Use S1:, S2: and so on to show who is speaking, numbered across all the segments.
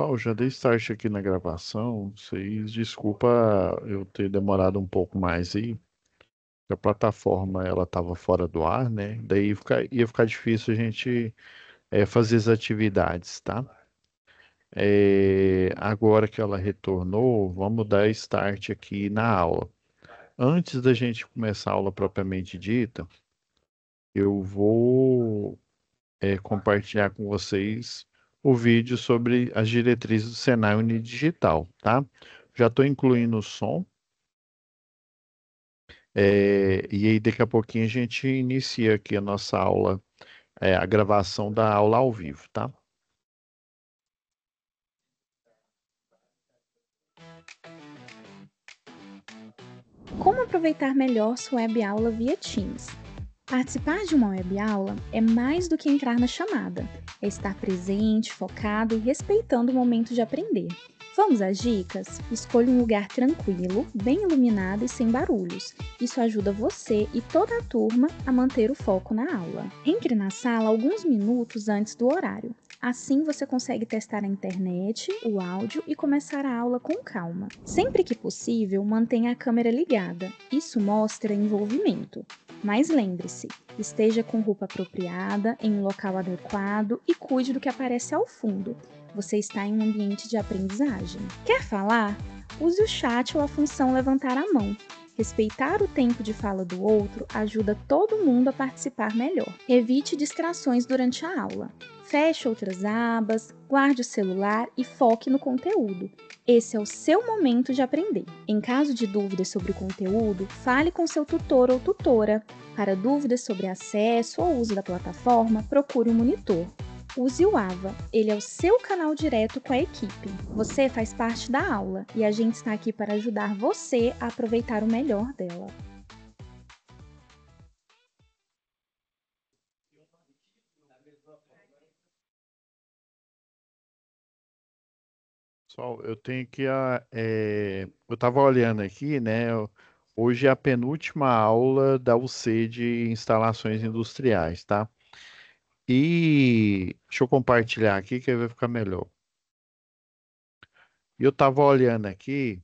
S1: Paulo, já dei start aqui na gravação. Vocês, desculpa eu ter demorado um pouco mais aí. A plataforma ela estava fora do ar, né? Daí ia ficar difícil a gente fazer as atividades, tá? Agora que ela retornou, vamos dar start aqui na aula. Antes da gente começar a aula propriamente dita, eu vou compartilhar com vocês o vídeo sobre as diretrizes do Senai Unidigital, tá? Já estou incluindo o som, e aí daqui a pouquinho a gente inicia aqui a nossa aula, a gravação da aula ao vivo, tá?
S2: Como aproveitar melhor sua web aula via Teams? Participar de uma web aula é mais do que entrar na chamada, é estar presente, focado e respeitando o momento de aprender. Vamos às dicas? Escolha um lugar tranquilo, bem iluminado e sem barulhos. Isso ajuda você e toda a turma a manter o foco na aula. Entre na sala alguns minutos antes do horário. Assim você consegue testar a internet, o áudio e começar a aula com calma. Sempre que possível, mantenha a câmera ligada. Isso mostra envolvimento. Mas lembre-se, esteja com roupa apropriada, em um local adequado e cuide do que aparece ao fundo. Você está em um ambiente de aprendizagem. Quer falar? Use o chat ou a função levantar a mão. Respeitar o tempo de fala do outro ajuda todo mundo a participar melhor. Evite distrações durante a aula. Feche outras abas, guarde o celular e foque no conteúdo. Esse é o seu momento de aprender. Em caso de dúvidas sobre o conteúdo, fale com seu tutor ou tutora. Para dúvidas sobre acesso ou uso da plataforma, procure um monitor. Use o AVA, ele é o seu canal direto com a equipe. Você faz parte da aula e a gente está aqui para ajudar você a aproveitar o melhor dela.
S1: Pessoal, eu tenho que, eu estava olhando aqui, né? Hoje é a penúltima aula da UC de instalações industriais, tá? E deixa eu compartilhar aqui que aí vai ficar melhor. E eu estava olhando aqui,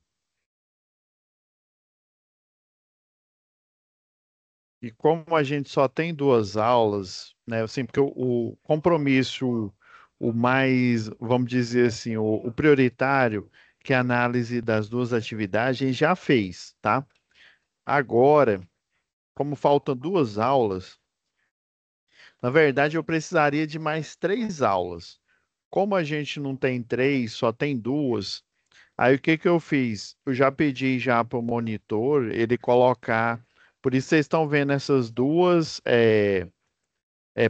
S1: e como a gente só tem duas aulas, né? Assim, porque o compromisso, o mais, vamos dizer assim, o prioritário, que é a análise das duas atividades, a gente já fez, tá? Agora, como faltam duas aulas, na verdade eu precisaria de mais três aulas. Como a gente não tem três, só tem duas, aí o que que eu fiz? Eu já pedi já para o monitor ele colocar. Por isso vocês estão vendo essas duas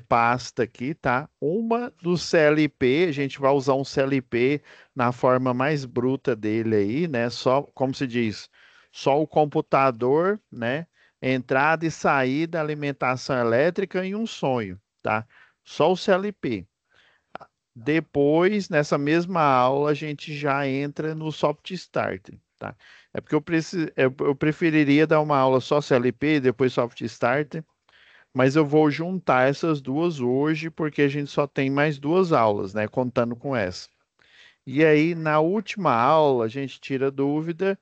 S1: pasta aqui, tá? Uma do CLP, a gente vai usar um CLP na forma mais bruta dele aí, né? Só, como se diz, só o computador, né? Entrada e saída, alimentação elétrica e um sonho, tá? Só o CLP. Depois, nessa mesma aula, a gente já entra no Soft Starter, tá? É porque eu preferiria dar uma aula só CLP, depois Soft Starter, mas eu vou juntar essas duas hoje, porque a gente só tem mais duas aulas, né? Contando com essa. E aí, na última aula, a gente tira dúvida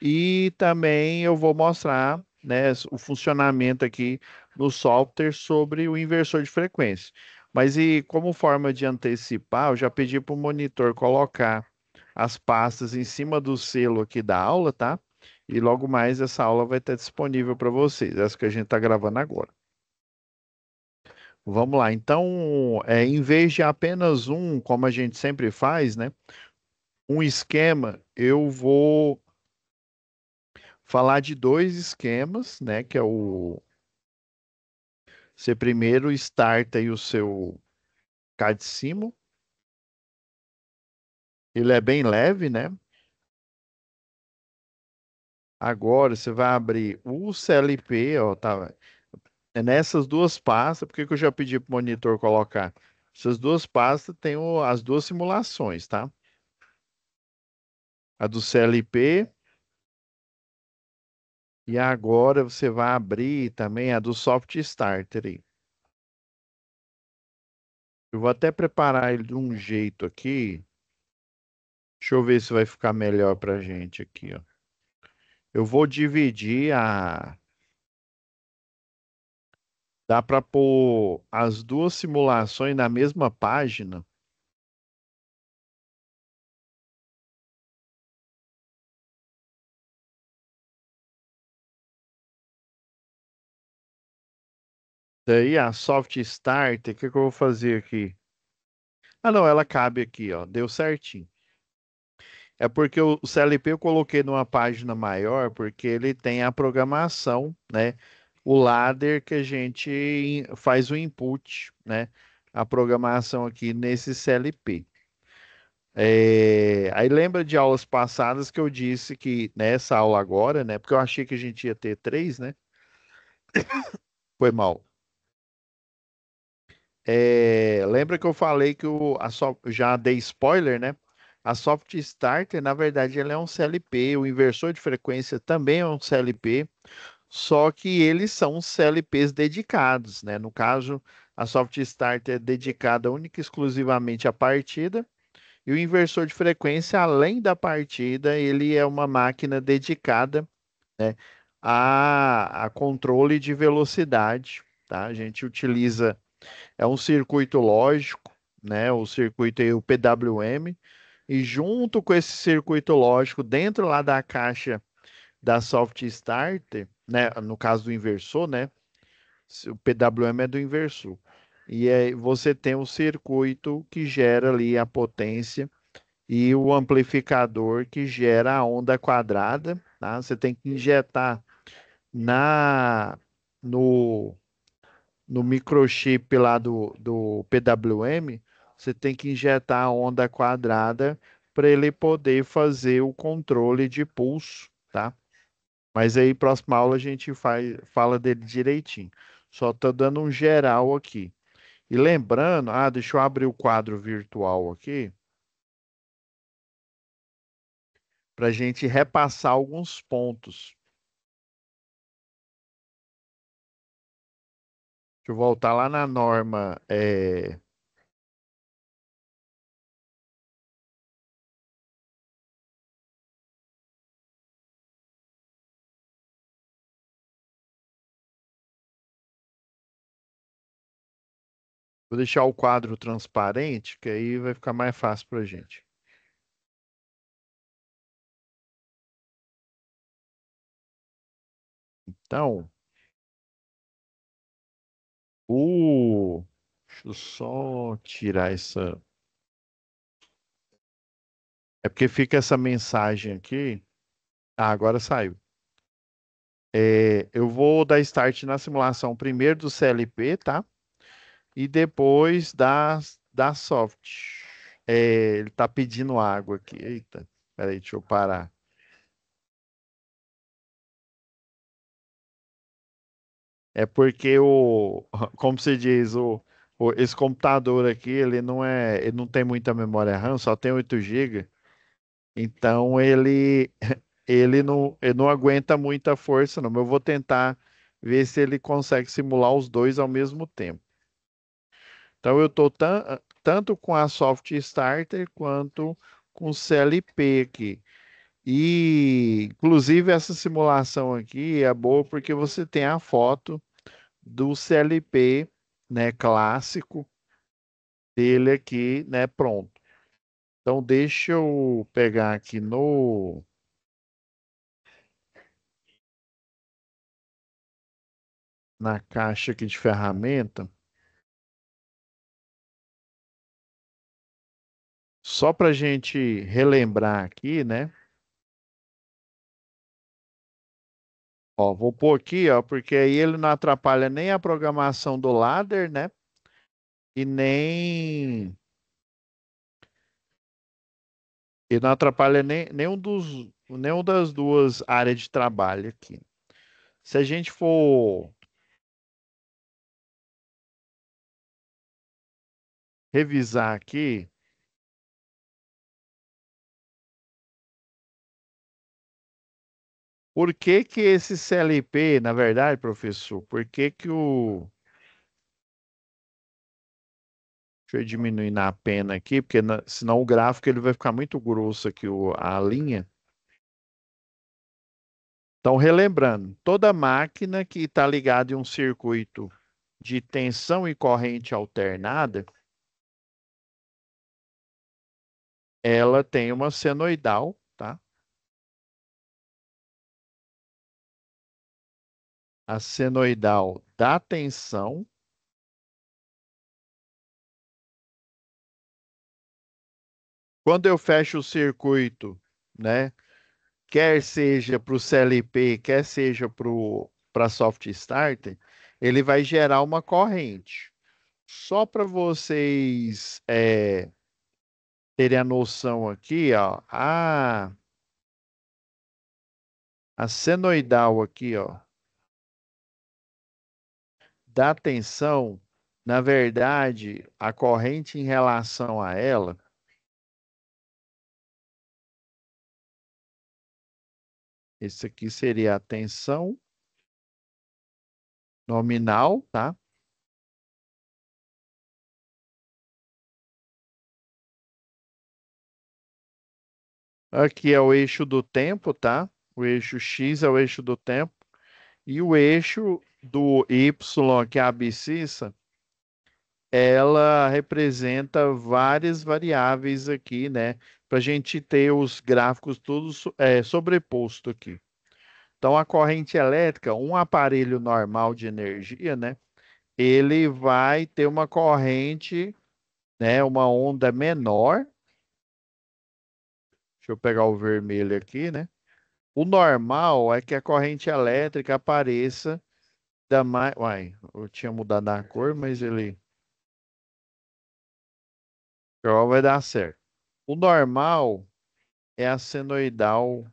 S1: e também eu vou mostrar, né, o funcionamento aqui no software sobre o inversor de frequência. Mas e como forma de antecipar, eu já pedi para o monitor colocar as pastas em cima do selo aqui da aula, tá? E logo mais essa aula vai estar disponível para vocês, essa que a gente está gravando agora. Vamos lá. Então, em vez de apenas um, como a gente sempre faz, né? Um esquema, eu vou falar de dois esquemas, né? Que é o você primeiro starta aí o seu CAD-Simo. Ele é bem leve, né? Agora você vai abrir o CLP, ó, tá? É nessas duas pastas, por que que eu já pedi para o monitor colocar? Essas duas pastas têm as duas simulações, tá? A do CLP. E agora você vai abrir também a do Soft Starter aí. Eu vou até preparar ele de um jeito aqui Deixa eu ver se vai ficar melhor para gente aqui, ó. Eu vou dividir a. Dá para pôr as duas simulações na mesma página. Daí a Soft Starter, o que que eu vou fazer aqui? Ah, não, ela cabe aqui, ó. Deu certinho. É porque o CLP eu coloquei numa página maior, porque ele tem a programação, né? O ladder que a gente faz o input, né? A programação aqui nesse CLP. Aí lembra de aulas passadas que eu disse que nessa aula agora, né? Porque eu achei que a gente ia ter três, né? Foi mal. Lembra que eu falei que já dei spoiler, né? A Soft Starter, na verdade, ela é um CLP, o inversor de frequência também é um CLP, só que eles são CLPs dedicados, né? No caso, a Soft Starter é dedicada única e exclusivamente à partida, e o inversor de frequência, além da partida, ele é uma máquina dedicada, né, a controle de velocidade, tá? A gente utiliza é um circuito lógico, né? O circuito aí, o PWM, e junto com esse circuito lógico, dentro lá da caixa da Soft Starter, né? No caso do inversor, né? O PWM é do inversor. E aí você tem o circuito que gera ali a potência e o amplificador que gera a onda quadrada, tá? Você tem que injetar na no no microchip lá do PWM, você tem que injetar a onda quadrada para ele poder fazer o controle de pulso, tá? Mas aí, próxima aula, a gente fala dele direitinho. Só tô dando um geral aqui. E lembrando, deixa eu abrir o quadro virtual aqui para a gente repassar alguns pontos. Deixa eu voltar lá na norma. Vou deixar o quadro transparente, que aí vai ficar mais fácil para a gente. Então, deixa eu só tirar essa. É porque fica essa mensagem aqui. Agora saiu. Eu vou dar start na simulação primeiro do CLP, tá? E depois da soft. Ele tá pedindo água aqui. Eita, peraí, deixa eu parar. É porque como se diz, esse computador aqui, ele não tem muita memória RAM, só tem 8 GB. Então ele não aguenta muita força, não. Mas eu vou tentar ver se ele consegue simular os dois ao mesmo tempo. Então eu estou tanto com a Soft Starter quanto com o CLP aqui. E inclusive essa simulação aqui é boa porque você tem a foto do CLP, né, clássico dele aqui, né, pronto. Então deixa eu pegar aqui no na caixa aqui de ferramenta. Só para a gente relembrar aqui, né? Ó, vou pôr aqui, ó, porque aí ele não atrapalha nem a programação do ladder, né? E não atrapalha nenhum das duas áreas de trabalho aqui. Se a gente for revisar aqui, por que que esse CLP, na verdade, professor, por que que Deixa eu diminuir na pena aqui, porque senão o gráfico ele vai ficar muito grosso aqui, a linha. Então, relembrando, toda máquina que está ligada em um circuito de tensão e corrente alternada, ela tem uma senoidal, tá? A senoidal da tensão. Quando eu fecho o circuito, né? Quer seja para o CLP, quer seja para soft starter, ele vai gerar uma corrente. Só para vocês terem a noção aqui, ó, a senoidal aqui, ó, da tensão, na verdade, a corrente em relação a ela, esse aqui seria a tensão nominal, tá? Aqui é o eixo do tempo, tá? O eixo X é o eixo do tempo. E o eixo do Y, que é a abscissa, ela representa várias variáveis aqui, né? Para a gente ter os gráficos todos sobreposto aqui. Então, a corrente elétrica, um aparelho normal de energia, né? Ele vai ter uma corrente, né? Uma onda menor. Deixa eu pegar o vermelho aqui, né? O normal é que a corrente elétrica apareça da mais. Uai, eu tinha mudado a cor, mas ele. Ó, vai dar certo. O normal é a senoidal.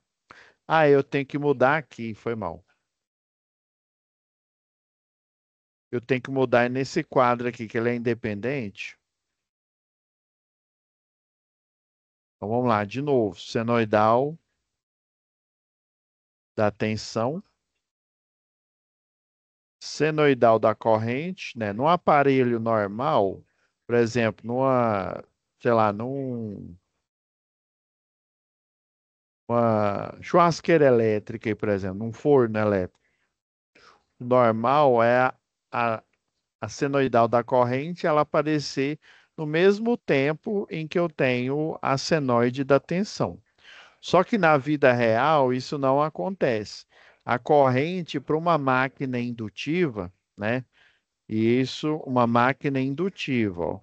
S1: Ah, eu tenho que mudar aqui, foi mal. Eu tenho que mudar nesse quadro aqui, que ele é independente. Então vamos lá, de novo. Senoidal da tensão. Senoidal da corrente, né? Num aparelho normal, por exemplo, sei lá, uma churrasqueira elétrica, aí, por exemplo, num forno elétrico. O normal é a, a senoidal da corrente ela aparecer no mesmo tempo em que eu tenho a senoide da tensão. Só que na vida real isso não acontece. A corrente para uma máquina indutiva, né? Isso, uma máquina indutiva, ó,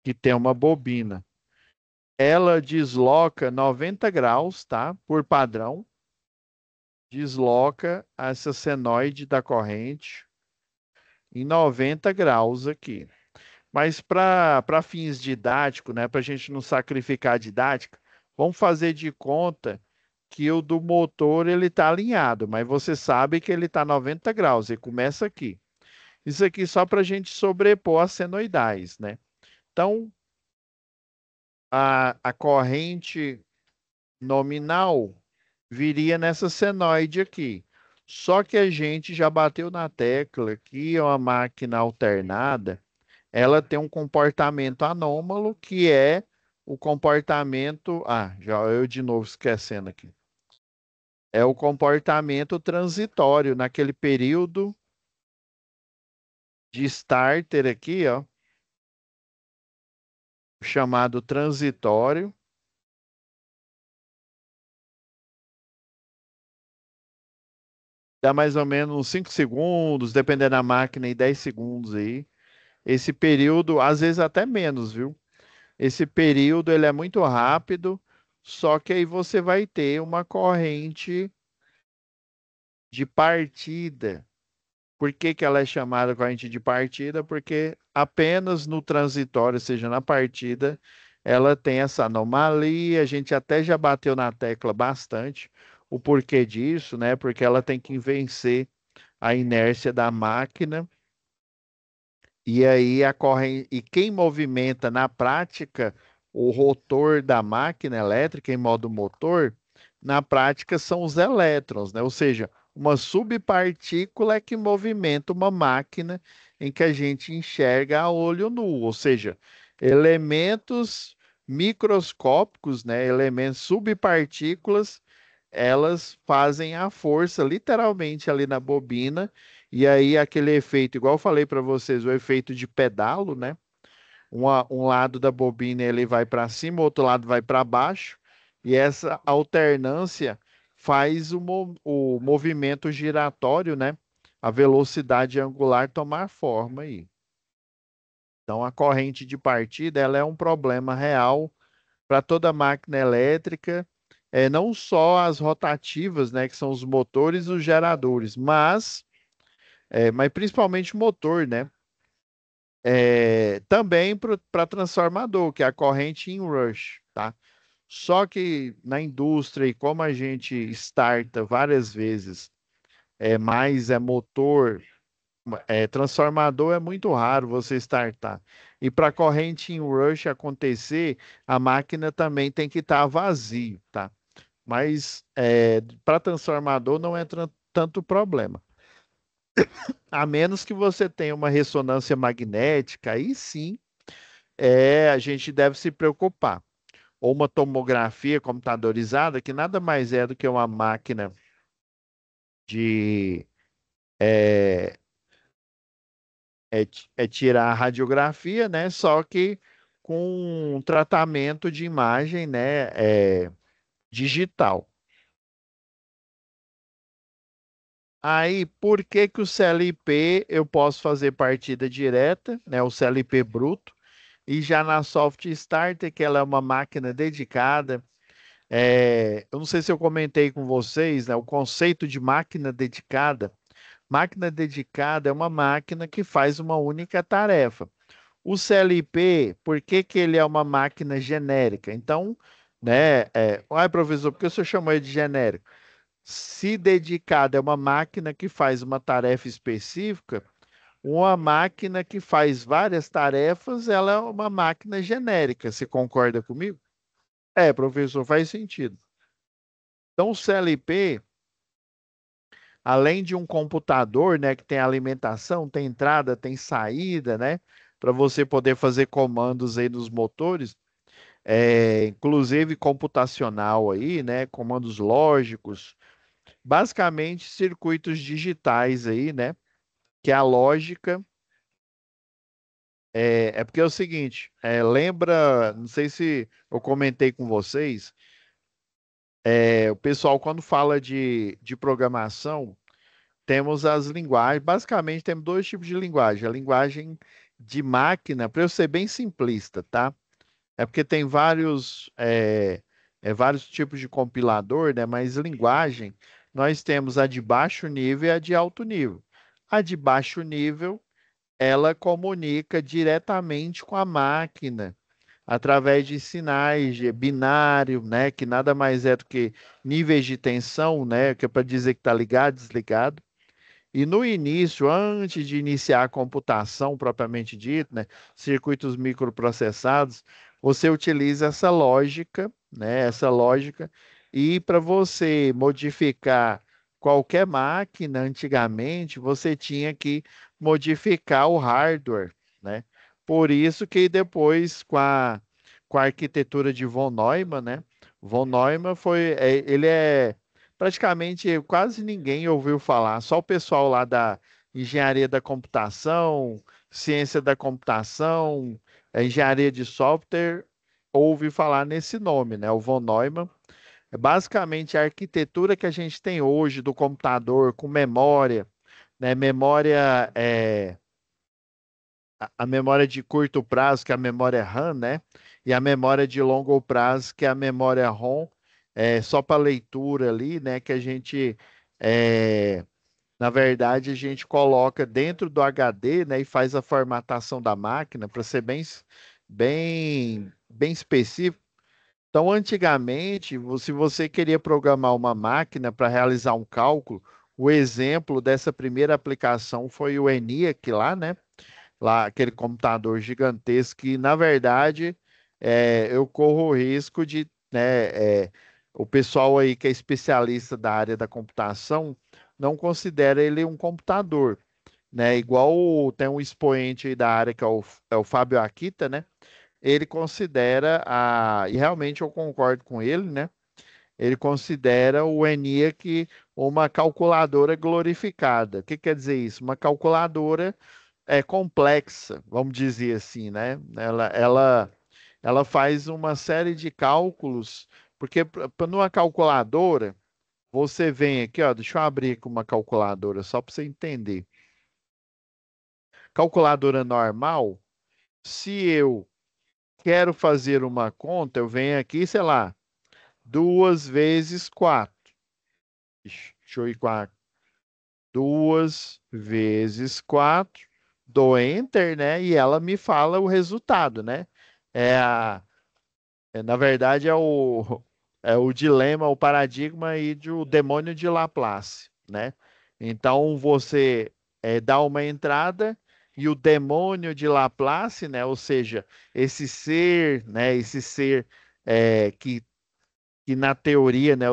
S1: que tem uma bobina. Ela desloca 90 graus, tá? Por padrão, desloca essa senoide da corrente em 90 graus aqui. Mas para fins didáticos, né, para a gente não sacrificar a didática, vamos fazer de conta que o do motor ele está alinhado, mas você sabe que ele está 90 graus, e começa aqui. Isso aqui só para a gente sobrepor as senoidais, né? Então, a corrente nominal viria nessa senoide aqui. Só que a gente já bateu na tecla que é uma máquina alternada, ela tem um comportamento anômalo, que é o comportamento. Ah, já eu de novo esquecendo aqui. É o comportamento transitório naquele período de starter aqui, ó, chamado transitório. Dá mais ou menos uns 5 segundos, dependendo da máquina, e 10 segundos aí. Esse período, às vezes até menos, viu? Esse período ele é muito rápido, só que aí você vai ter uma corrente de partida. Por que que ela é chamada corrente de partida? Porque apenas no transitório, ou seja, na partida, ela tem essa anomalia. A gente até já bateu na tecla bastante o porquê disso, né? Porque ela tem que vencer a inércia da máquina. E aí a corrente, e quem movimenta na prática o rotor da máquina elétrica em modo motor, na prática são os elétrons, né? Ou seja, uma subpartícula é que movimenta uma máquina em que a gente enxerga a olho nu, ou seja, elementos microscópicos, né, elementos subpartículas, elas fazem a força literalmente ali na bobina, e aí aquele efeito, igual eu falei para vocês, o efeito de pedalo, né? Um lado da bobina ele vai para cima, o outro lado vai para baixo, e essa alternância faz o movimento giratório, né? A velocidade angular tomar forma aí. Então, a corrente de partida ela é um problema real para toda máquina elétrica, não só as rotativas, né, que são os motores e os geradores, mas principalmente o motor, né? Também para transformador, que é a corrente em rush, tá? Só que na indústria, e como a gente starta várias vezes, mais é motor, transformador é muito raro você startar. E para corrente em rush acontecer, a máquina também tem que estar vazio, tá? Mas para transformador não é tanto problema. A menos que você tenha uma ressonância magnética, aí sim a gente deve se preocupar. Ou uma tomografia computadorizada, que nada mais é do que uma máquina de tirar a radiografia, né? Só que com um tratamento de imagem, né? Digital. Aí, por que que o CLP eu posso fazer partida direta, né? O CLP bruto, e já na Soft Starter, que ela é uma máquina dedicada. Eu não sei se eu comentei com vocês, né, o conceito de máquina dedicada. Máquina dedicada é uma máquina que faz uma única tarefa. O CLP, por que que ele é uma máquina genérica? Então, né, ai, professor, por que o senhor chamou ele de genérico? Se dedicada é uma máquina que faz uma tarefa específica, uma máquina que faz várias tarefas, ela é uma máquina genérica. Você concorda comigo? Professor, faz sentido. Então, o CLP, além de um computador, né, que tem alimentação, tem entrada, tem saída, né, para você poder fazer comandos aí nos motores, inclusive computacional aí, né, comandos lógicos, basicamente circuitos digitais aí, né, que a lógica porque é o seguinte, lembra, não sei se eu comentei com vocês, o pessoal quando fala de programação temos as linguagens, basicamente temos dois tipos de linguagem. A linguagem de máquina, para eu ser bem simplista, tá? É porque tem vários tipos de compilador, né? Mas linguagem, nós temos a de baixo nível e a de alto nível. A de baixo nível, ela comunica diretamente com a máquina, através de sinais de binário, né? Que nada mais é do que níveis de tensão, né? Que é para dizer que está ligado, desligado. E no início, antes de iniciar a computação propriamente dita, né, circuitos microprocessados, você utiliza essa lógica, né, essa lógica, e para você modificar qualquer máquina, antigamente, você tinha que modificar o hardware, né? Por isso que depois, com a arquitetura de von Neumann, né? Von Neumann ele é praticamente quase ninguém ouviu falar, só o pessoal lá da engenharia da computação, ciência da computação, engenharia de software, ouve falar nesse nome, né? O von Neumann. É basicamente a arquitetura que a gente tem hoje do computador com memória, né? Memória, a memória de curto prazo, que é a memória RAM, né? E a memória de longo prazo, que é a memória ROM, só para leitura ali, né? Que a gente, é, na verdade, a gente coloca dentro do HD, né? E faz a formatação da máquina, para ser bem específico. Então, antigamente, se você queria programar uma máquina para realizar um cálculo, o exemplo dessa primeira aplicação foi o ENIAC lá, né? Lá aquele computador gigantesco que, na verdade, eu corro o risco de, né, o pessoal aí que é especialista da área da computação não considera ele um computador. né? Igual tem um expoente aí da área que é o Fábio Akita, né? Ele considera e realmente eu concordo com ele, né? Ele considera o ENIAC uma calculadora glorificada. O que quer dizer isso? Uma calculadora complexa, vamos dizer assim, né? Ela faz uma série de cálculos, porque numa calculadora, você vem aqui, ó, deixa eu abrir aqui uma calculadora só para você entender. Calculadora normal, se eu quero fazer uma conta, eu venho aqui, sei lá, 2 vezes 4. Deixa eu ir com a 2 vezes 4, dou Enter, né? E ela me fala o resultado, né? É a, na verdade, é o dilema, o paradigma aí do demônio de Laplace, né? Então, você dá uma entrada e o demônio de Laplace, né? Ou seja, esse ser, né? Esse ser que na teoria, né?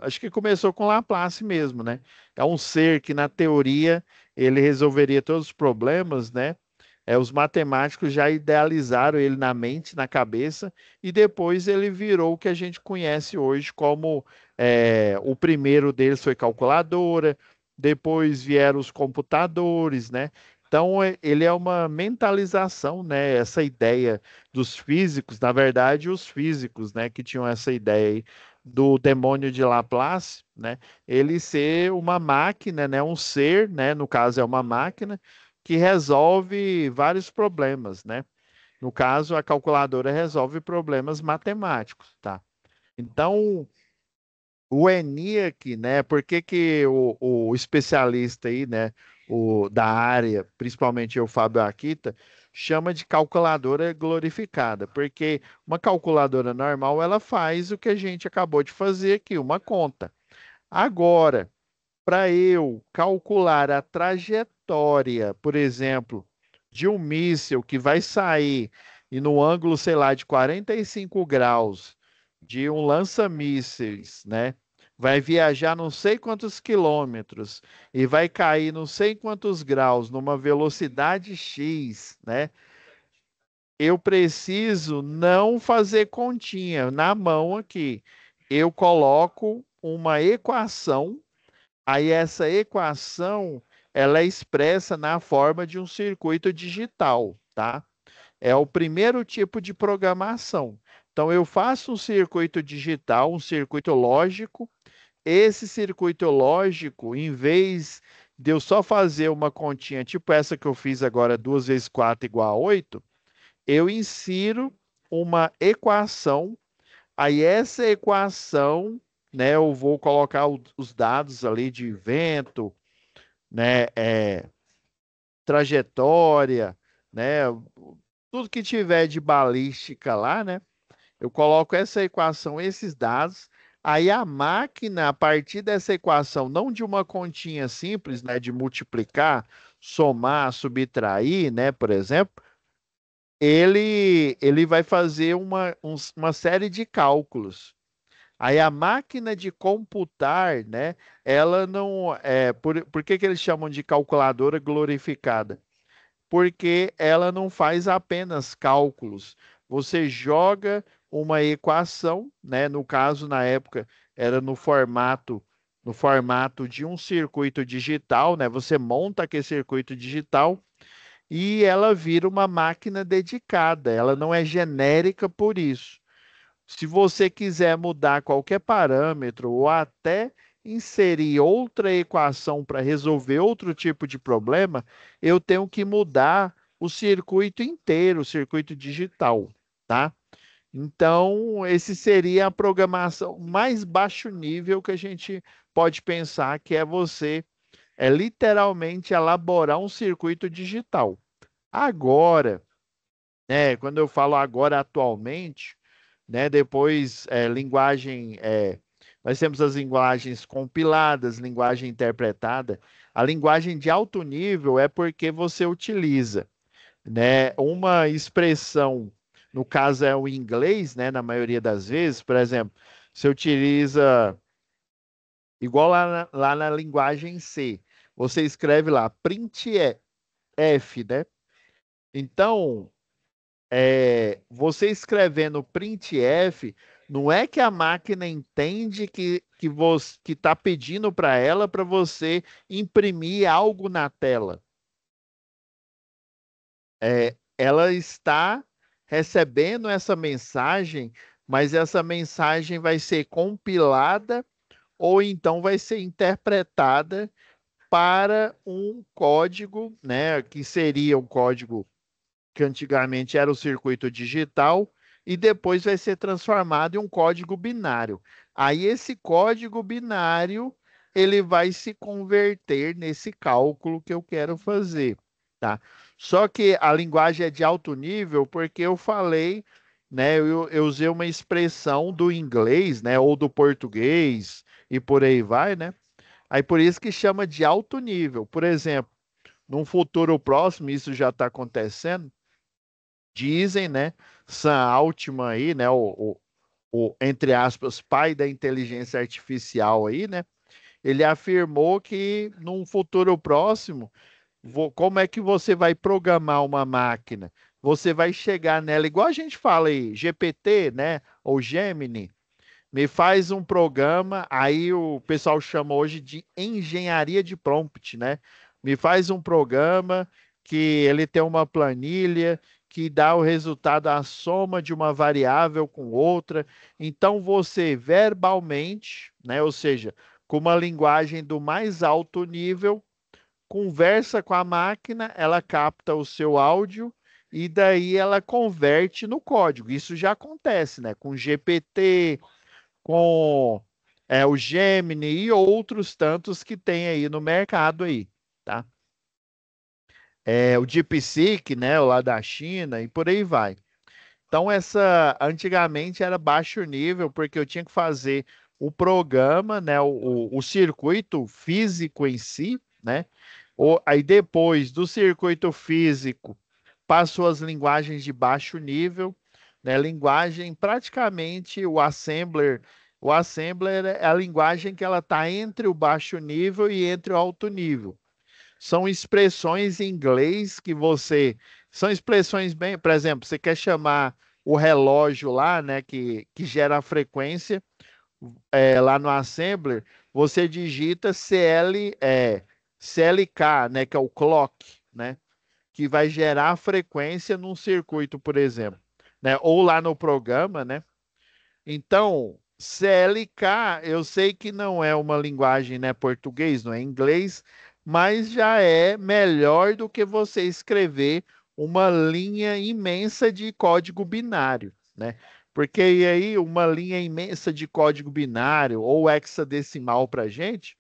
S1: Acho que começou com Laplace mesmo, né? É um ser que, na teoria, ele resolveria todos os problemas, né? Os matemáticos já idealizaram ele na mente, na cabeça, e depois ele virou o que a gente conhece hoje como o primeiro deles foi calculadora, depois vieram os computadores, né? Então, ele é uma mentalização, né? Essa ideia dos físicos, na verdade, os físicos, né, que tinham essa ideia aí do demônio de Laplace, né? Ele ser uma máquina, né? Um ser, né? No caso é uma máquina que resolve vários problemas, né? No caso, a calculadora resolve problemas matemáticos, tá? Então, o ENIAC, né? Por que que o especialista aí, né? Da área, principalmente o Fábio Akita, chama de calculadora glorificada? Porque uma calculadora normal, ela faz o que a gente acabou de fazer aqui, uma conta. Agora, para eu calcular a trajetória, por exemplo, de um míssil que vai sair e no ângulo, sei lá, de 45 graus de um lança-mísseis, né? Vai viajar não sei quantos quilômetros e vai cair não sei quantos graus numa velocidade X, né? Eu preciso não fazer continha na mão aqui. Eu coloco uma equação. Aí essa equação, ela é expressa na forma de um circuito digital, tá? É o primeiro tipo de programação. Então eu faço um circuito digital, um circuito lógico. Esse circuito lógico, em vez de eu só fazer uma continha, tipo essa que eu fiz agora, 2 vezes 4 igual a 8, eu insiro uma equação. Aí essa equação, né, eu vou colocar os dados ali de vento, né, trajetória, né, tudo que tiver de balística lá, né, eu coloco essa equação, esses dados, aí a máquina, a partir dessa equação, não de uma continha simples, né, de multiplicar, somar, subtrair, né, por exemplo, ele vai fazer uma série de cálculos. Aí a máquina de computar, né? Ela não por que que eles chamam de calculadora glorificada? Porque ela não faz apenas cálculos. Você joga uma equação, né? No caso, na época, era no formato de um circuito digital, né? Você monta aquele circuito digital e ela vira uma máquina dedicada. Ela não é genérica por isso. Se você quiser mudar qualquer parâmetro ou até inserir outra equação para resolver outro tipo de problema, eu tenho que mudar o circuito inteiro, o circuito digital, tá? Então, esse seria a programação mais baixo nível que a gente pode pensar, que é você literalmente elaborar um circuito digital. Agora, quando eu falo agora atualmente, né? Depois, nós temos as linguagens compiladas, linguagem interpretada. A linguagem de alto nível é porque você utiliza, né, uma expressão, no caso é o inglês, né, na maioria das vezes, por exemplo, você utiliza, igual lá na linguagem C, você escreve lá printf, né? Então, você escrevendo printf, não é que a máquina entende que você que está pedindo para você imprimir algo na tela. Ela está recebendo essa mensagem, mas essa mensagem vai ser compilada ou então vai ser interpretada para um código, né, que seria um código que antigamente era o circuito digital, e depois vai ser transformado em um código binário. Aí esse código binário, ele vai se converter nesse cálculo que eu quero fazer, tá? Só que a linguagem é de alto nível porque eu falei, né, eu usei uma expressão do inglês, né, ou do português e por aí vai, né? Aí por isso que chama de alto nível. Por exemplo, num futuro próximo, isso já está acontecendo, dizem, né? Sam Altman aí, né? Entre aspas, pai da inteligência artificial aí, né? Ele afirmou que num futuro próximo, como é que você vai programar uma máquina? Você vai chegar nela, igual a gente fala aí, GPT, né? Ou Gemini, me faz um programa, aí o pessoal chama hoje de engenharia de prompt, né? Me faz um programa que ele tem uma planilha que dá o resultado a soma de uma variável com outra. Então você verbalmente, né, ou seja, com uma linguagem do mais alto nível, conversa com a máquina, ela capta o seu áudio e daí ela converte no código. Isso já acontece, né? Com GPT, com o Gemini e outros tantos que tem aí no mercado aí, tá? O DeepSeek, né, o lá da China e por aí vai. Então essa antigamente era baixo nível porque eu tinha que fazer o programa, né, o circuito físico em si, né? Aí depois do circuito físico passou as linguagens de baixo nível, né? Linguagem praticamente o assembler é a linguagem que ela está entre o baixo nível e entre o alto nível. São expressões em inglês que são expressões bem, por exemplo, você quer chamar o relógio lá, né, que gera a frequência, lá no assembler, você digita CLK, né, que é o clock, né? Que vai gerar frequência num circuito, por exemplo, né? Ou lá no programa, né? Então, CLK, eu sei que não é uma linguagem, né, português, não é inglês, mas já é melhor do que você escrever uma linha imensa de código binário, né? Porque aí uma linha imensa de código binário ou hexadecimal para gente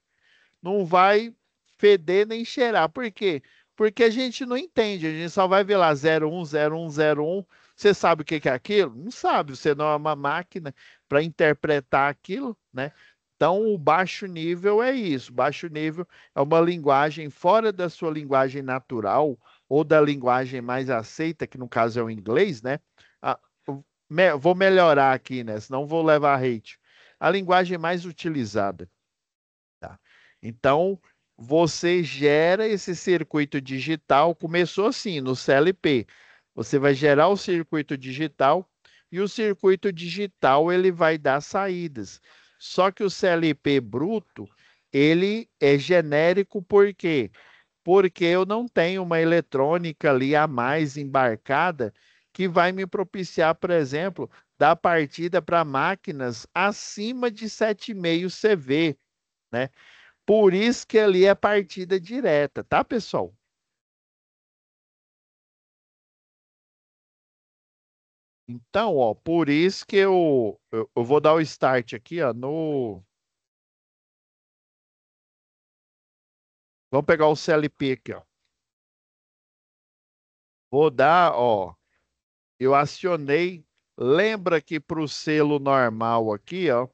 S1: não vai feder nem cheirar. Por quê? Porque a gente não entende, a gente só vai ver lá 010101. Você sabe o que que é aquilo? Não sabe, você não é uma máquina para interpretar aquilo, né? Então, o baixo nível é isso. Baixo nível é uma linguagem fora da sua linguagem natural ou da linguagem mais aceita, que no caso é o inglês, né? Ah, vou melhorar aqui, né? Senão vou levar hate. A linguagem mais utilizada. Tá? Então, você gera esse circuito digital. Começou assim, no CLP. Você vai gerar o circuito digital e o circuito digital ele vai dar saídas. Só que o CLP bruto, ele é genérico por quê? Porque eu não tenho uma eletrônica ali a mais embarcada que vai me propiciar, por exemplo, dar partida para máquinas acima de 7,5 CV, né? Por isso que ali é partida direta, tá, pessoal? Então, ó, por isso que eu vou dar o start aqui, ó, no... Vamos pegar o CLP aqui, ó. Vou dar, ó, eu acionei, lembra que para o selo normal aqui, ó,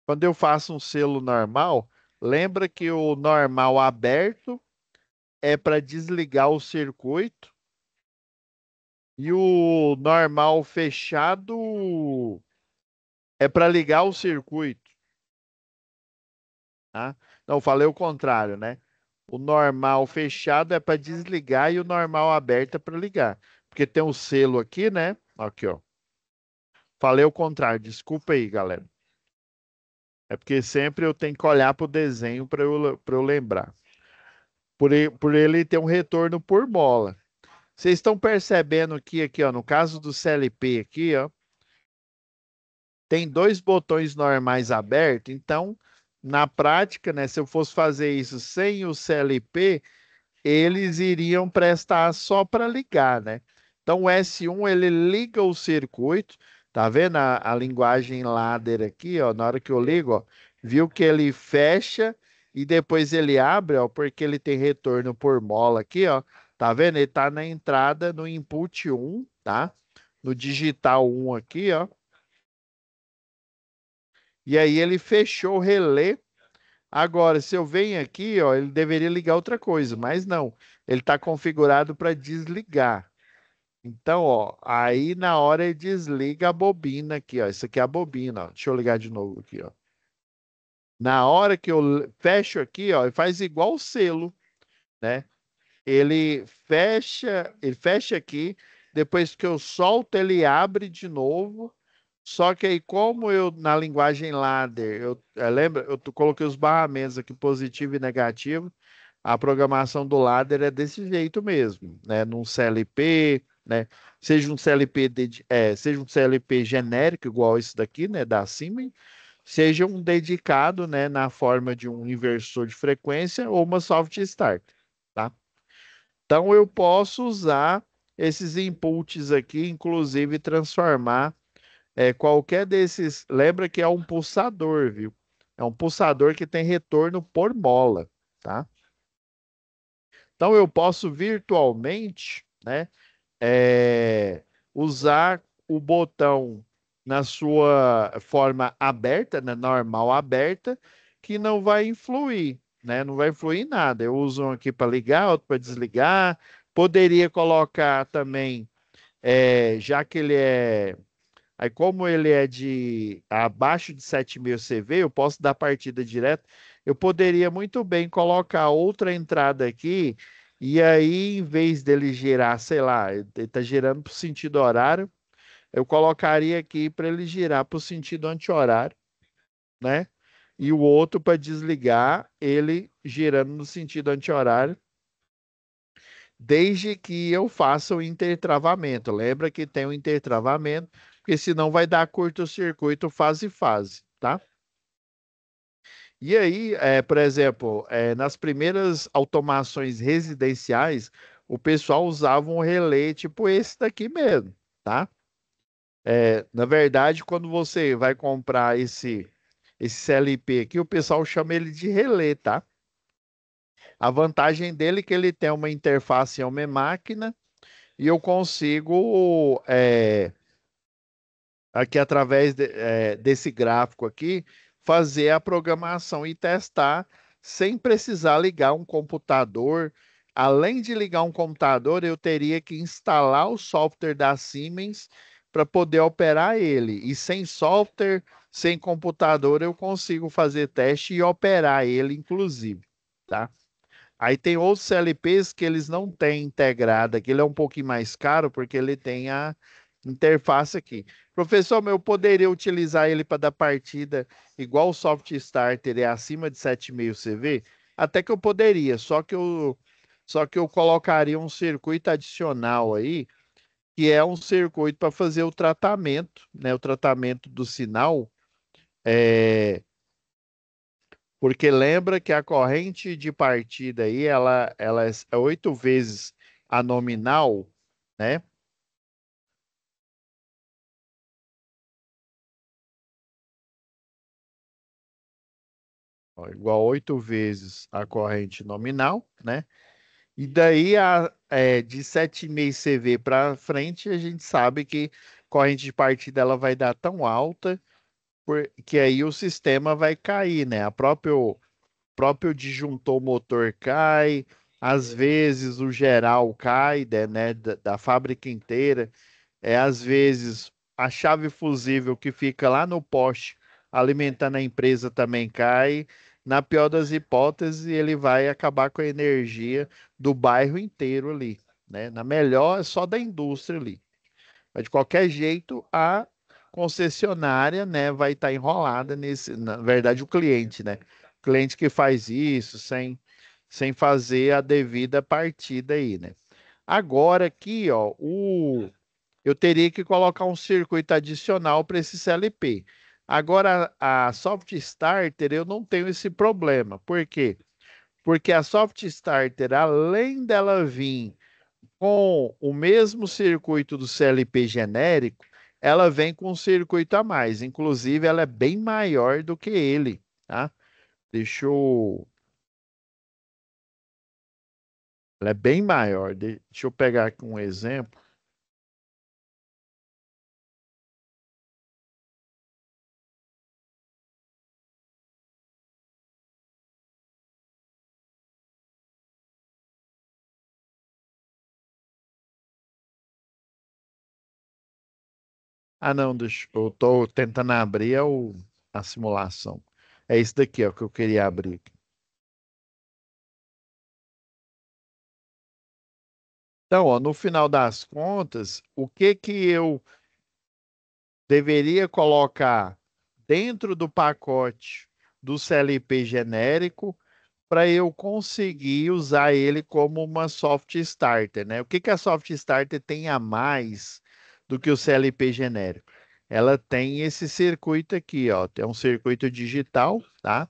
S1: quando eu faço um selo normal, lembra que o normal aberto é para desligar o circuito e o normal fechado é para ligar o circuito. Tá? Não, falei o contrário, né? O normal fechado é para desligar e o normal aberto é para ligar. Porque tem um selo aqui, né? Aqui, ó. Falei o contrário, desculpa aí, galera. É porque sempre eu tenho que olhar para o desenho para eu lembrar. Por ele ter um retorno por mola. Vocês estão percebendo que aqui, ó, no caso do CLP aqui, ó, tem dois botões normais abertos. Então, na prática, né, se eu fosse fazer isso sem o CLP, eles iriam prestar só para ligar, né? Então, o S1 ele liga o circuito, tá vendo a linguagem ladder aqui, ó? Na hora que eu ligo, ó, viu que ele fecha e depois ele abre, ó, porque ele tem retorno por mola aqui, ó. Tá vendo? Ele tá na entrada no input 1, tá? No digital 1 aqui, ó. E aí ele fechou o relé. Agora, se eu venho aqui, ó, ele deveria ligar outra coisa, mas não. Ele está configurado para desligar. Então, ó, aí na hora ele desliga a bobina aqui, ó. Isso aqui é a bobina, ó. Deixa eu ligar de novo aqui, ó. Na hora que eu fecho aqui, ó, ele faz igual o selo, né? Ele fecha aqui, depois que eu solto, ele abre de novo. Só que aí, como eu, na linguagem ladder, lembra, coloquei os barramentos aqui, positivo e negativo, a programação do ladder é desse jeito mesmo, né? Num CLP, né? Seja um CLP genérico, igual esse daqui, né? Da Siemens, seja um dedicado, né? Na forma de um inversor de frequência ou uma soft start, tá? Então, eu posso usar esses inputs aqui, inclusive transformar qualquer desses. Lembra que é um pulsador, viu? É um pulsador que tem retorno por mola, tá? Então, eu posso virtualmente, né, usar o botão na sua forma aberta, né, normal aberta, que não vai influir, né? Não vai influir em nada. Eu uso um aqui para ligar, outro para desligar. Poderia colocar também, já que ele é. Aí, como ele é de abaixo de 7.000 CV, eu posso dar partida direto. Eu poderia muito bem colocar outra entrada aqui, e aí, em vez dele girar, sei lá, ele está girando para o sentido horário, eu colocaria aqui para ele girar para o sentido anti-horário, né? E o outro para desligar, ele girando no sentido anti-horário, desde que eu faça o intertravamento. Lembra que tem o intertravamento, porque senão vai dar curto-circuito fase-fase, tá? E aí, por exemplo, nas primeiras automações residenciais, o pessoal usava um relé tipo esse daqui mesmo, tá? Na verdade, quando você vai comprar esse CLP aqui, o pessoal chama ele de relé, tá? A vantagem dele é que ele tem uma interface em uma máquina e eu consigo, aqui através desse gráfico aqui, fazer a programação e testar sem precisar ligar um computador. Além de ligar um computador, eu teria que instalar o software da Siemens para poder operar ele. E sem software, sem computador, eu consigo fazer teste e operar ele, inclusive, tá? Aí tem outros CLPs que eles não têm integrada, que ele é um pouquinho mais caro porque ele tem a interface aqui. Professor, mas eu poderia utilizar ele para dar partida igual o Soft Starter é acima de 7,5 CV? Até que eu poderia, só que eu colocaria um circuito adicional aí, que é um circuito para fazer o tratamento, né? O tratamento do sinal. é, Porque lembra que a corrente de partida aí, ela é 8 vezes a nominal, né? Ó, igual 8 vezes a corrente nominal, né? E daí, de 7,5 CV para frente, a gente sabe que corrente de partida ela vai dar tão alta, que aí o sistema vai cair, né? Próprio disjuntor motor cai, às vezes o geral cai, né, da fábrica inteira. Às vezes a chave fusível que fica lá no poste alimentando a empresa também cai. na pior das hipóteses, ele vai acabar com a energia do bairro inteiro ali, né? Na melhor, é só da indústria ali. Mas de qualquer jeito, a concessionária, né, vai estar enrolada nesse, na verdade, o cliente, né? O cliente que faz isso sem fazer a devida partida aí, né? Agora aqui, ó, eu teria que colocar um circuito adicional para esse CLP. Agora, a Soft Starter, eu não tenho esse problema. Por quê? Porque a Soft Starter, além dela vir com o mesmo circuito do CLP genérico, ela vem com um circuito a mais. Inclusive, ela é bem maior do que ele, tá? Deixa eu... Ela é bem maior. Deixa eu pegar aqui um exemplo. Ah, não, eu estou tentando abrir a simulação. É isso daqui, ó, que eu queria abrir. Então, ó, no final das contas, o que que eu deveria colocar dentro do pacote do CLP genérico para eu conseguir usar ele como uma soft starter, né? O que que a soft starter tem a mais do que o CLP genérico? Ela tem esse circuito aqui, ó, tem um circuito digital, tá?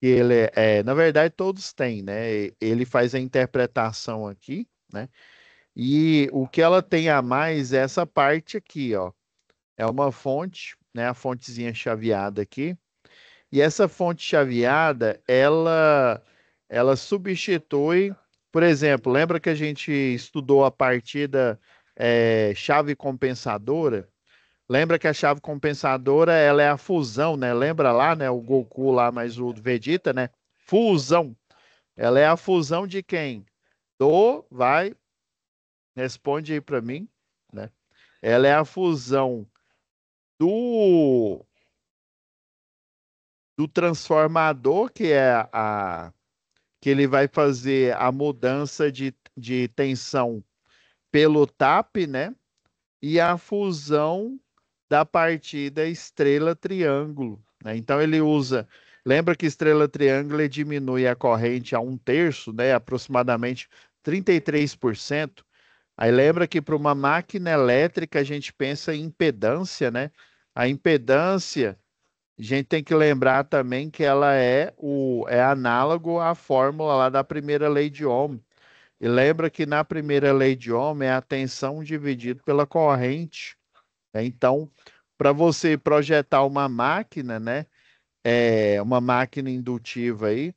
S1: Que ele na verdade todos têm, né? Ele faz a interpretação aqui, né? E o que ela tem a mais é essa parte aqui, ó. É uma fonte, né? A fontezinha chaveada aqui. E essa fonte chaveada, ela substitui, por exemplo, lembra que a gente estudou a partida chave compensadora? Lembra que a chave compensadora, ela é a fusão, né? Lembra lá, né? O Goku lá, mais o Vegeta, né? Fusão. Ela é a fusão de quem? Vai, responde aí para mim, né? Ela é a fusão do do transformador, que é a que ele vai fazer a mudança de tensão pelo TAP, né? E a fusão da partida estrela-triângulo, né? Então ele usa. Lembra que estrela-triângulo ele diminui a corrente a um terço, né? Aproximadamente 33%. Aí lembra que para uma máquina elétrica a gente pensa em impedância, né? A impedância a gente tem que lembrar também que ela é análogo à fórmula lá da primeira lei de Ohm. E lembra que na primeira lei de Ohm é a tensão dividido pela corrente, né? Então, para você projetar uma máquina, né, uma máquina indutiva aí,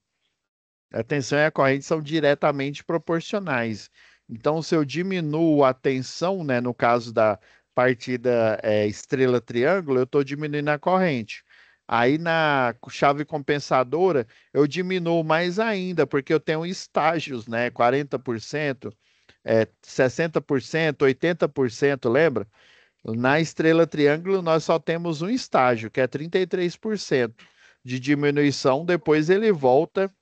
S1: a tensão e a corrente são diretamente proporcionais. Então, se eu diminuo a tensão, né, no caso da partida estrela-triângulo, eu estou diminuindo a corrente. Aí na chave compensadora, eu diminuo mais ainda, porque eu tenho estágios, né? 40%, 60%, 80%, lembra? Na estrela triângulo, nós só temos um estágio, que é 33% de diminuição, depois ele volta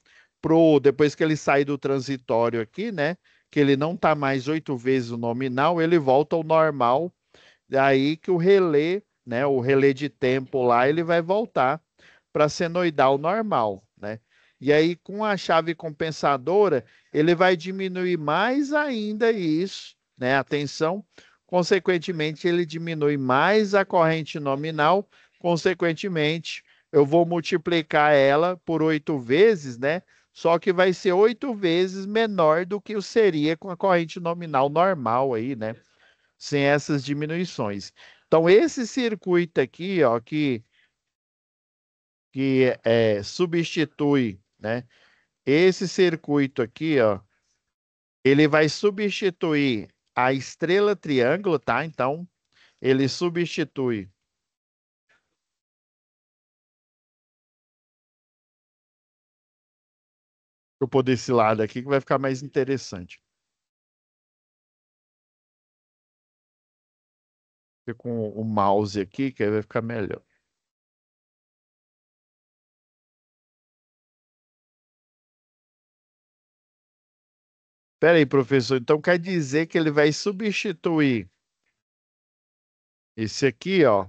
S1: depois que ele sai do transitório aqui, né? Que ele não está mais 8 vezes o nominal, ele volta ao normal. Daí que o relé, né? O relé de tempo lá, ele vai voltar para senoidal normal, né? E aí, com a chave compensadora, ele vai diminuir mais ainda isso, né? A tensão. Consequentemente, ele diminui mais a corrente nominal. Consequentemente, eu vou multiplicar ela por 8 vezes, né? Só que vai ser 8 vezes menor do que o seria com a corrente nominal normal aí, né? Sem essas diminuições. Então, esse circuito aqui, ó, que substitui, né? Esse circuito aqui, ó, ele vai substituir a estrela triângulo, tá? Então, ele substitui. Eu pôr desse lado aqui que vai ficar mais interessante. Fica com o mouse aqui, que aí vai ficar melhor. Pera aí, professor. Então quer dizer que ele vai substituir esse aqui, ó.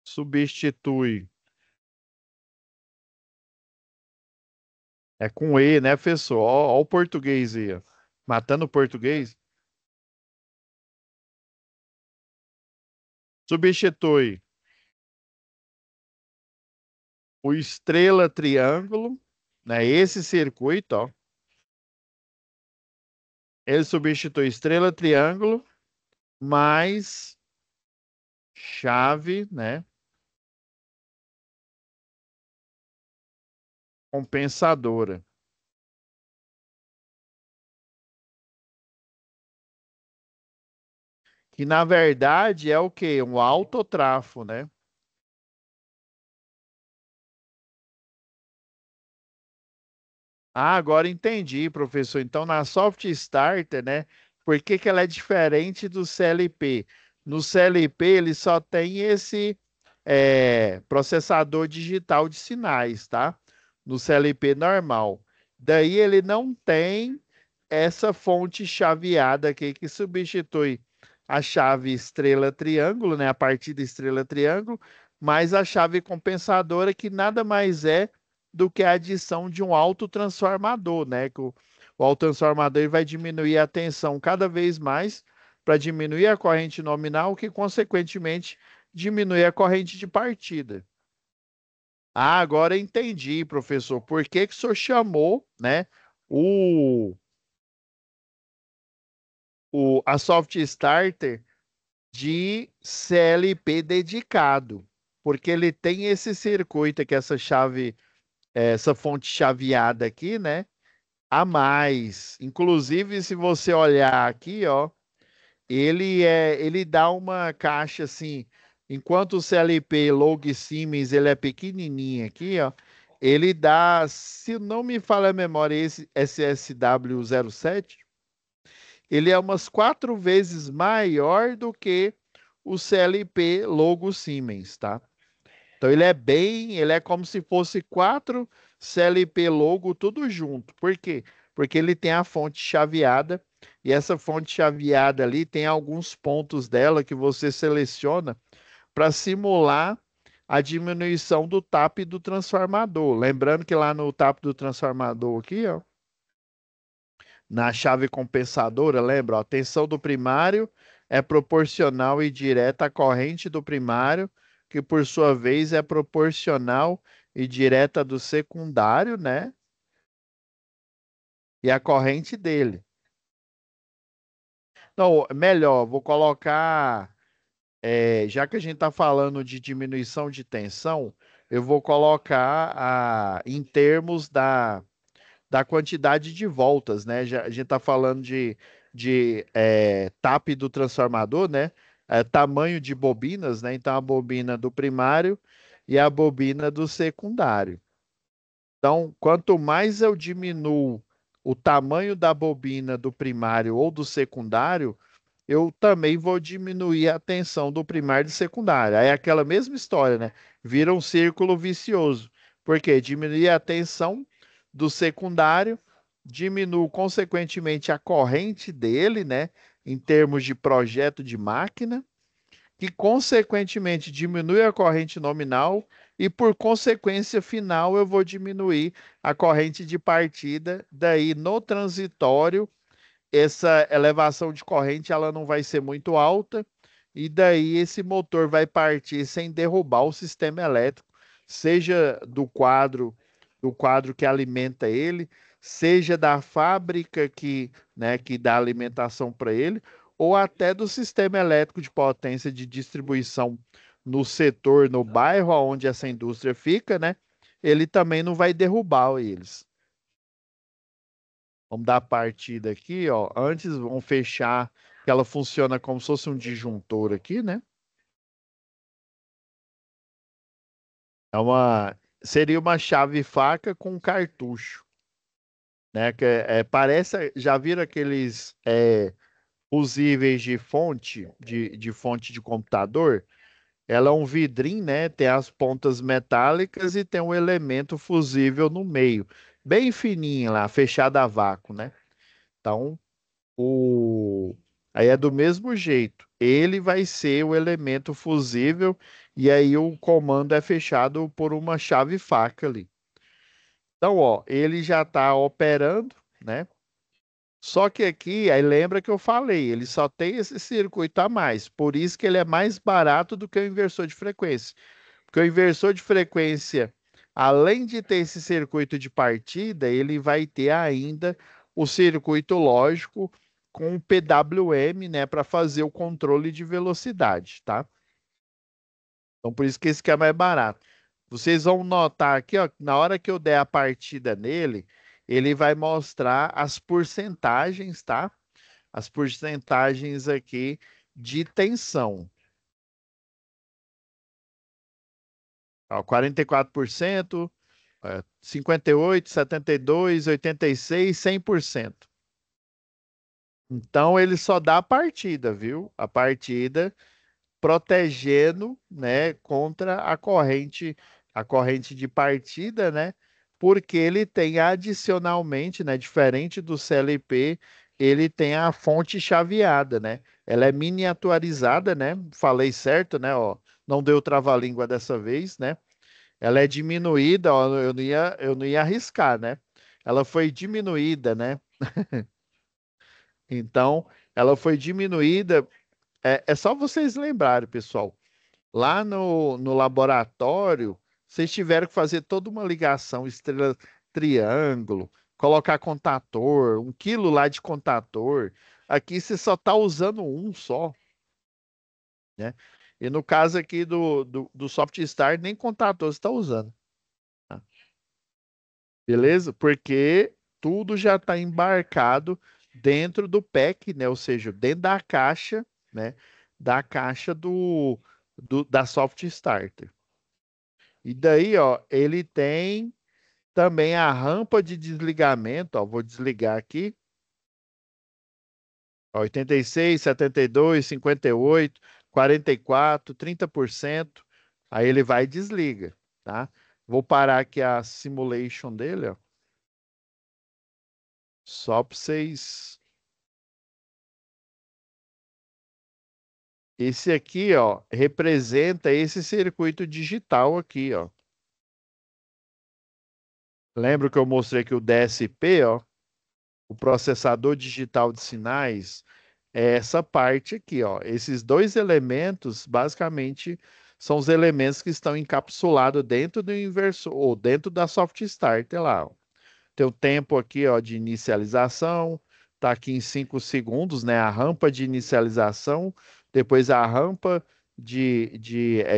S1: Substitui. É com E, né, professor? Ó, ó o português aí, ó. Matando o português. Substitui o estrela triângulo, né? Esse circuito, ó. Ele substitui estrela triângulo mais chave, né? Compensadora. Que na verdade é o quê? Um autotrafo, né? Ah, agora entendi, professor. Então, na Soft Starter, né? Por que que ela é diferente do CLP? No CLP, ele só tem esse processador digital de sinais, tá? No CLP normal. Daí ele não tem essa fonte chaveada aqui que substitui a chave estrela triângulo, né? A partida estrela triângulo, mais a chave compensadora, que nada mais é do que a adição de um autotransformador, né? Que o autotransformador ele vai diminuir a tensão cada vez mais para diminuir a corrente nominal, que consequentemente diminui a corrente de partida. Ah, agora entendi, professor. Por que que o senhor chamou, né, o, a Soft Starter de CLP dedicado? Porque ele tem esse circuito aqui, essa chave, essa fonte chaveada aqui, né? A mais. Inclusive, se você olhar aqui, ó, ele dá uma caixa assim, enquanto o CLP Log Siemens ele é pequenininho aqui, ó, ele dá, se não me falha a memória, esse SSW07, ele é umas 4 vezes maior do que o CLP Logo Siemens, tá? Então ele é como se fosse 4 CLP logo tudo junto. Por quê? Porque ele tem a fonte chaveada e essa fonte chaveada ali tem alguns pontos dela que você seleciona para simular a diminuição do tap do transformador. Lembrando que lá no tap do transformador aqui, ó, na chave compensadora, lembra? Ó, a tensão do primário é proporcional e direta à corrente do primário, que por sua vez é proporcional e direta do secundário, né? E a corrente dele. Não, melhor, vou colocar, já que a gente está falando de diminuição de tensão, eu vou colocar em termos da quantidade de voltas, né? A gente está falando de TAP do transformador, né? Tamanho de bobinas, né? Então, a bobina do primário e a bobina do secundário. Então, quanto mais eu diminuo o tamanho da bobina do primário ou do secundário, eu também vou diminuir a tensão do primário e do secundário. Aí é aquela mesma história, né? Vira um círculo vicioso. Por quê? Diminuir a tensão do secundário, diminuo consequentemente a corrente dele, né? Em termos de projeto de máquina, que consequentemente diminui a corrente nominal e por consequência final eu vou diminuir a corrente de partida, daí no transitório essa elevação de corrente ela não vai ser muito alta e daí esse motor vai partir sem derrubar o sistema elétrico, seja do quadro que alimenta ele, seja da fábrica que dá alimentação para ele, ou até do sistema elétrico de potência de distribuição no setor, no bairro onde essa indústria fica, né? Ele também não vai derrubar eles. Vamos dar a partida aqui, ó. Antes, vamos fechar, que ela funciona como se fosse um disjuntor aqui, né? Seria uma chave faca com cartucho, né? Parece, já viram aqueles fusíveis de fonte, de fonte de computador? Ela é um vidrinho, né? Tem as pontas metálicas e tem um elemento fusível no meio. bem fininha lá, fechada a vácuo, né? Então, o... aí é do mesmo jeito. Ele vai ser o elemento fusível e aí o comando é fechado por uma chave faca ali. Então, ó, ele já está operando, né? Só que aqui, aí lembra que eu falei, ele só tem esse circuito a mais. Por isso que ele é mais barato do que o inversor de frequência. Porque o inversor de frequência, além de ter esse circuito de partida, ele vai ter ainda o circuito lógico com o PWM, né, para fazer o controle de velocidade, tá? Então, por isso que esse aqui é mais barato. Vocês vão notar aqui, ó, que na hora que eu der a partida nele, ele vai mostrar as porcentagens, tá? As porcentagens aqui de tensão. Ó, 44%, 58, 72, 86, 100%. Então ele só dá a partida, viu? A partida protegendo, né, contra a corrente de partida, né? Porque ele tem adicionalmente, né, diferente do CLP, ele tem a fonte chaveada, né? Ela é miniaturizada, né? Falei certo, né? Ó, não deu trava-língua dessa vez, né? Ela é diminuída, ó, eu não ia arriscar, né? Ela foi diminuída, né? Então, ela foi diminuída. É só vocês lembrarem, pessoal. Lá no laboratório, vocês tiveram que fazer toda uma ligação, estrela, triângulo, colocar contator, 1 quilo lá de contator. Aqui você só está usando um só, né? E no caso aqui do SoftStar, nem contator você está usando. Tá? Beleza? Porque tudo já está embarcado dentro do pack, né? Ou seja, dentro da caixa, né? Da caixa da Soft Starter. E daí, ó, ele tem também a rampa de desligamento, ó, vou desligar aqui, ó, 86, 72, 58, 44, 30%. Aí ele vai e desliga, tá? Vou parar aqui a simulation dele, ó, só para vocês. Esse aqui, ó, representa esse circuito digital aqui, ó. Lembra que eu mostrei aqui o DSP, ó, o processador digital de sinais? É essa parte aqui, ó. Esses dois elementos, basicamente, são os elementos que estão encapsulados dentro do inversor, ou dentro da soft starter lá, ó. Tem o tempo aqui, ó, de inicialização, tá aqui em 5 segundos, né? A rampa de inicialização, depois a rampa de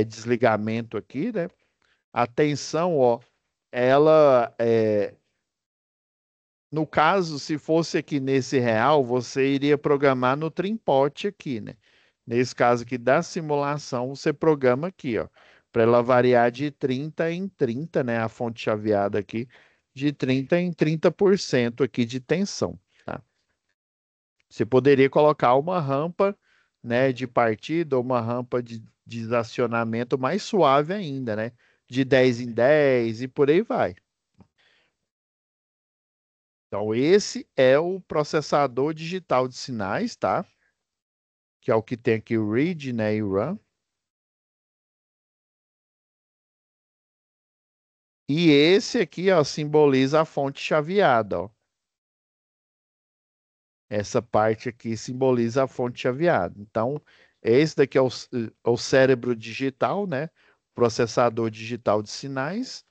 S1: desligamento aqui, né? A tensão, ó, ela no caso, se fosse aqui nesse real, você iria programar no Trimpot aqui, né? Nesse caso aqui da simulação, você programa aqui, ó, para ela variar de 30 em 30, né? A fonte chaveada aqui, de 30 em 30% aqui de tensão, tá? Você poderia colocar uma rampa, né, de partida ou uma rampa de desacionamento mais suave ainda, né? De 10 em 10 e por aí vai. Então, esse é o processador digital de sinais, tá? Que é o que tem aqui o read, né, e o run. E esse aqui, ó, simboliza a fonte chaveada, ó. Essa parte aqui simboliza a fonte chaveada. Então, esse daqui é o cérebro digital, né? Processador digital de sinais.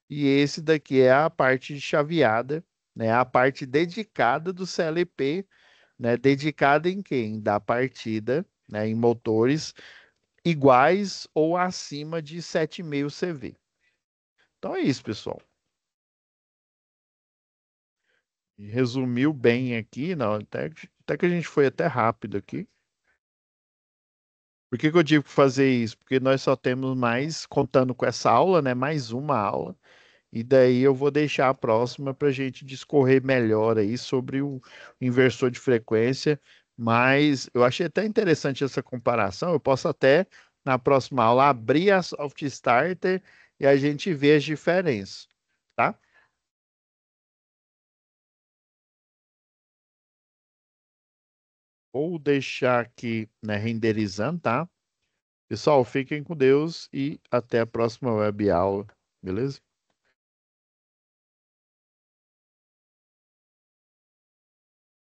S1: E esse daqui é a parte chaveada, né? A parte dedicada do CLP, né? Dedicada em quem? Da partida, né? Em motores iguais ou acima de 7.000 CV. Então é isso, pessoal. Resumiu bem aqui, não, até que a gente foi até rápido aqui. Por que que eu tive que fazer isso? Porque nós só temos mais, contando com essa aula, né? Mais uma aula. E daí eu vou deixar a próxima para a gente discorrer melhor aí sobre o inversor de frequência. Mas eu achei até interessante essa comparação. Eu posso até, na próxima aula, abrir a Soft Starter e a gente ver as diferenças, tá? Vou deixar aqui, né, renderizando, tá? Pessoal, fiquem com Deus e até a próxima web aula, beleza?